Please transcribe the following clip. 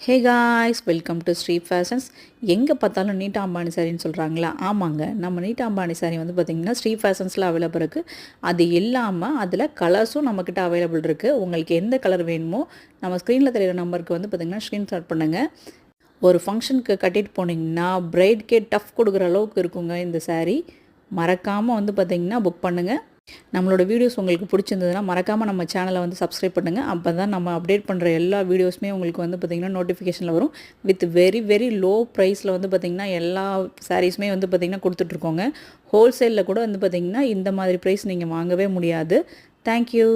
Hey guys, welcome to Shri fashions. எங்கே பார்த்தாலும் நீட்டா அம்பானி சாரின்னு சொல்கிறாங்களா? ஆமாங்க, நம்ம நீட்டா அம்பானி சாரி வந்து பார்த்திங்கன்னா ஸ்ரீ ஃபேஷன்ஸில் அவைலபிள் இருக்குது. அது இல்லாமல் அதில் கலர்ஸும் நம்மக்கிட்ட அவைலபிள் இருக்குது. உங்களுக்கு எந்த கலர் வேணுமோ நம்ம ஸ்க்ரீனில் தெரியிற நம்பருக்கு வந்து பார்த்திங்கன்னா ஸ்க்ரீன்ஷாட் பண்ணுங்கள். ஒரு ஃபங்க்ஷனுக்கு கட்டிட்டு போனீங்கன்னா பிரைட்கே டஃப் கொடுக்குற அளவுக்கு இருக்குங்க இந்த சாரீ. மறக்காமல் வந்து பார்த்திங்கன்னா புக் பண்ணுங்கள். நம்மளோட வீடியோஸ் உங்களுக்கு பிடிச்சிருந்ததுன்னா மறக்காமல் நம்ம சேனலை வந்து சப்ஸ்கிரைப் பண்ணுங்கள். அப்போ தான் நம்ம அப்டேட் பண்ணுற எல்லா வீடியோஸுமே உங்களுக்கு வந்து பார்த்திங்கன்னா நோட்டிஃபிகேஷனில் வரும். வித் வெரி வெரி லோ ப்ரைஸில் வந்து பார்த்திங்கன்னா எல்லா சாரீஸுமே வந்து பார்த்திங்கன்னா கொடுத்துட்ருக்கோங்க. ஹோல்சேலில் கூட வந்து பார்த்திங்கன்னா இந்த மாதிரி ப்ரைஸ் நீங்கள் வாங்கவே முடியாது. தேங்க்யூ.